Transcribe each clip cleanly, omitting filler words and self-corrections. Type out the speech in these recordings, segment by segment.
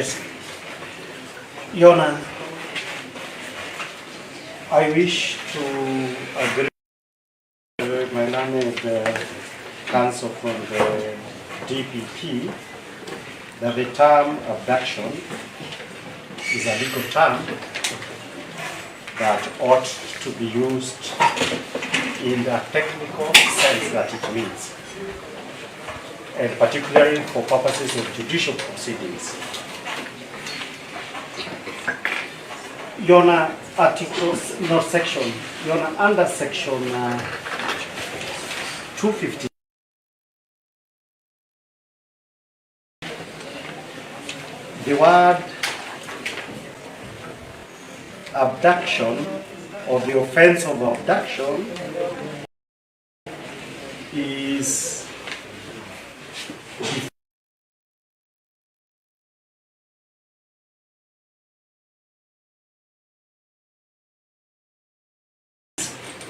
Yes. Your Honor, I wish to agree with my learned counsel from the DPP that the term abduction is a legal term that ought to be used in the technical sense that it means, and particularly for purposes of judicial proceedings. Your Honor, articles, no section, Your Honor, under section 250, the word abduction or the offense of abduction is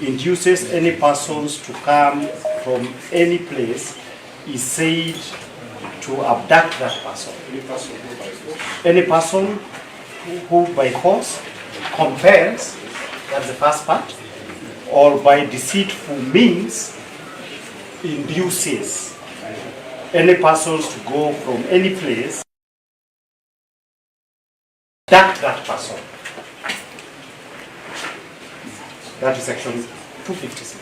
induces any persons to come from any place, is said to abduct that person. Any person who by force compels, that's the first part, or by deceitful means induces any persons to go from any place, abduct that person. That is section 256.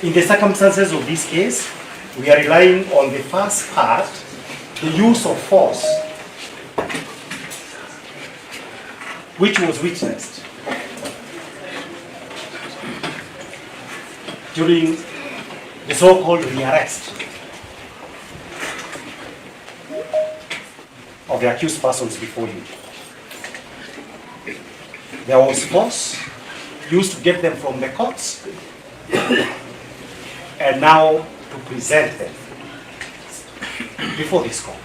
In the circumstances of this case, we are relying on the first part, the use of force, which was witnessed during the so-called rearrest of the accused persons before you. There was force used to get them from the courts and now to present them before this court.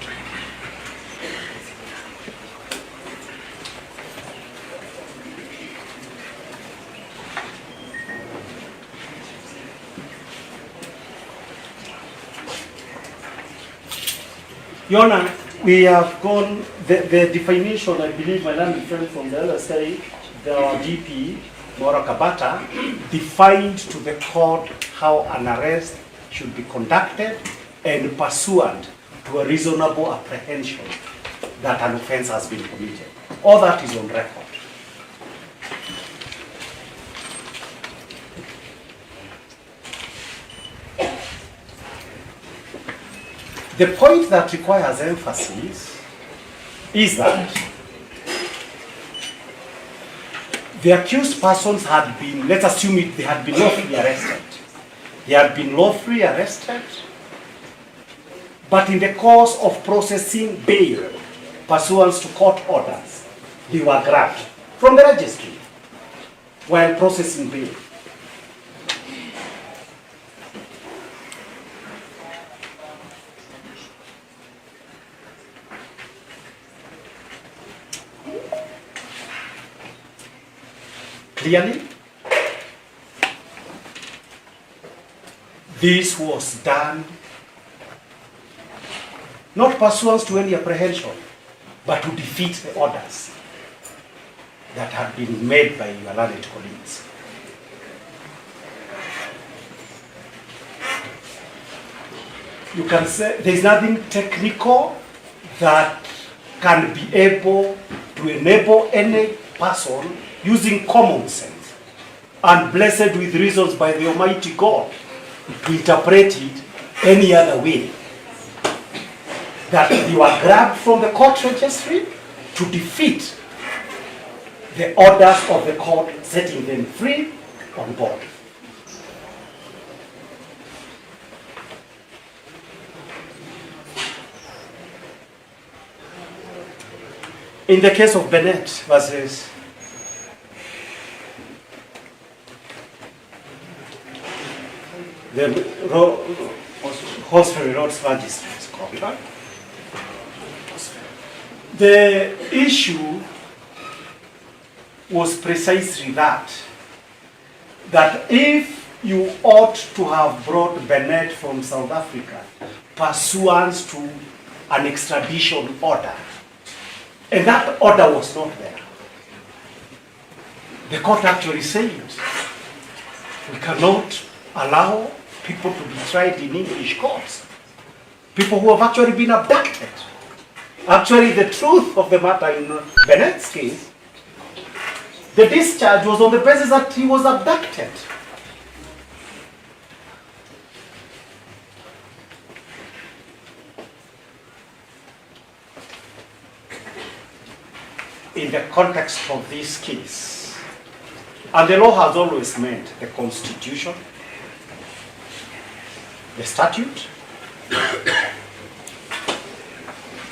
Your Honor, we have gone, the definition, I believe my learned friend from the other side, the DP, Mora Kabata, defined to the court how an arrest should be conducted and pursuant to a reasonable apprehension that an offense has been committed. All that is on record. The point that requires emphasis is that the accused persons had been, let's assume they had been lawfully arrested. They had been lawfully arrested, but in the course of processing bail, pursuant to court orders, they were grabbed from the registry while processing bail. Clearly, this was done not pursuant to any apprehension, but to defeat the orders that had been made by your learned colleagues. You can say there is nothing technical that can be able to enable any person using common sense and blessed with reasons by the Almighty God to interpret it any other way. That you are grabbed from the court registry to defeat the orders of the court setting them free on board. In the case of Bennett versus the Hospital Roads Magistrates Court, the issue was precisely that if you ought to have brought Bennett from South Africa pursuant to an extradition order. And that order was not there. The court actually said, we cannot allow people to be tried in English courts. People who have actually been abducted. Actually, the truth of the matter in Bennett's case, the discharge was on the basis that he was abducted. In the context of this case, and the law has always meant the Constitution, the statute,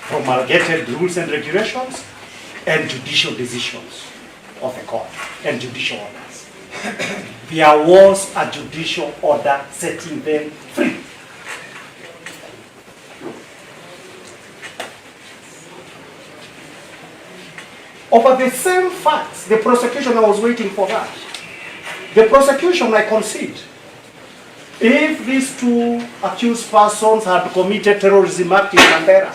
promulgated rules and regulations, and judicial decisions of the court, and judicial orders. There was a judicial order setting them free. Over the same facts, the prosecution, I was waiting for that. The prosecution, I concede, if these two accused persons had committed terrorism act in Mandera,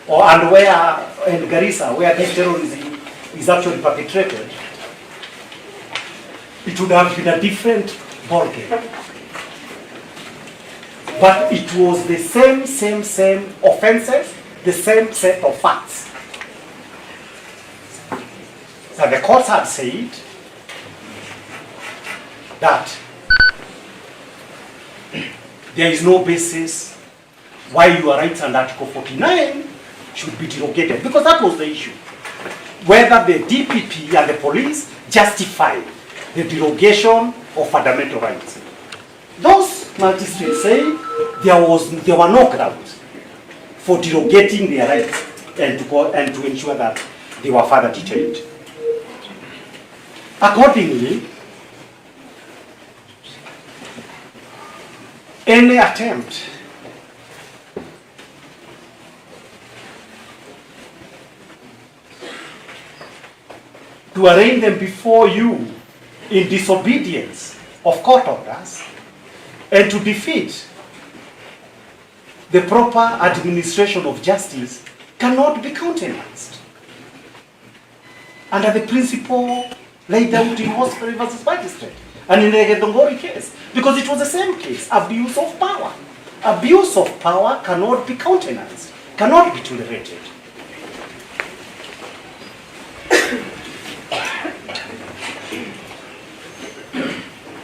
and Garissa, where this terrorism is actually perpetrated, it would have been a different ballgame. But it was the same offenses, the same set of facts. So the courts had said that there is no basis why your rights under Article 49 should be derogated, because that was the issue. Whether the DPP and the police justify the derogation of fundamental rights. Those magistrates say there were no grounds for derogating their rights and to ensure that they were further detained. Accordingly, any attempt to arraign them before you in disobedience of court orders and to defeat the proper administration of justice cannot be countenanced under the principle laid out in Hospital versus Magistrate and in the Gedongori case, because it was the same case, abuse of power. Abuse of power cannot be countenanced, cannot be tolerated.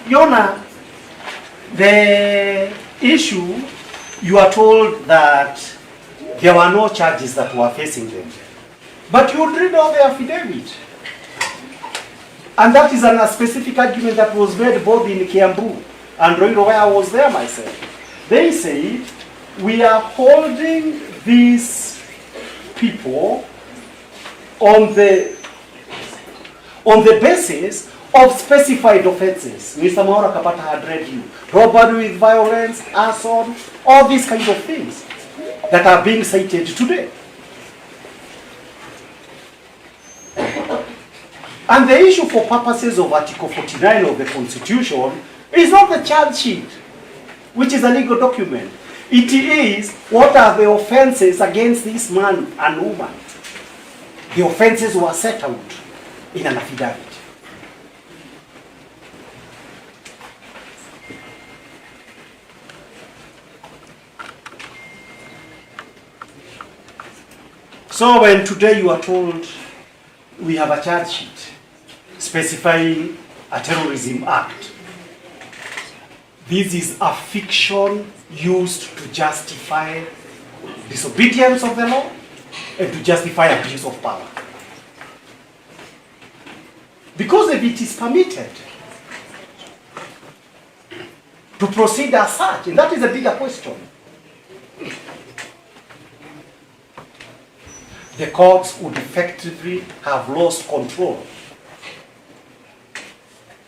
Your Honor, the issue, you are told that there were no charges that were facing them. But you would read all the affidavit. And that is a specific argument that was made both in Kiambu and Roiro, where I was there myself. They said, we are holding these people on the basis of specified offenses. Mr. Maura Kapata had read you. Robbery with violence, arson, all these kinds of things that are being cited today. And the issue for purposes of Article 49 of the Constitution is not the charge sheet, which is a legal document. It is, what are the offenses against this man and woman? The offenses were set out in an affidavit. So when today you are told we have a charge sheet specifying a terrorism act, this is a fiction used to justify disobedience of the law and to justify abuse of power. Because if it is permitted to proceed as such, and that is a bigger question, the courts would effectively have lost control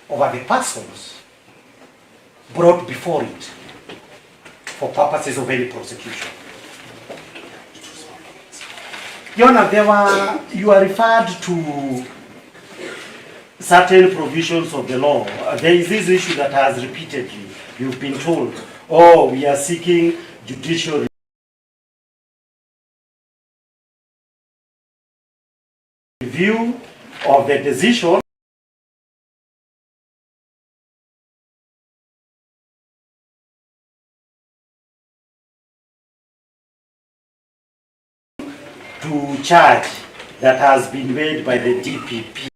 over the persons brought before it for purposes of any prosecution. Your Honor, you are referred to certain provisions of the law. There is this issue that has repeatedly, you've been told, oh, we are seeking judicial review of the decision to charge that has been made by the DPP.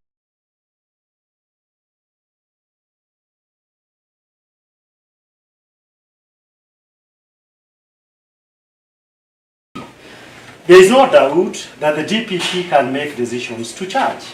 There is no doubt that the DPP can make decisions to charge.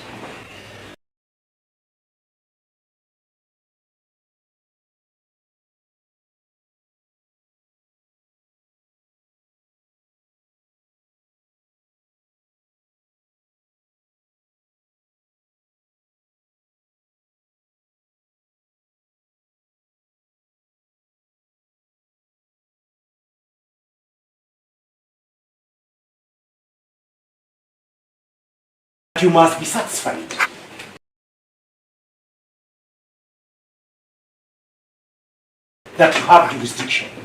You must be satisfied that you have jurisdiction.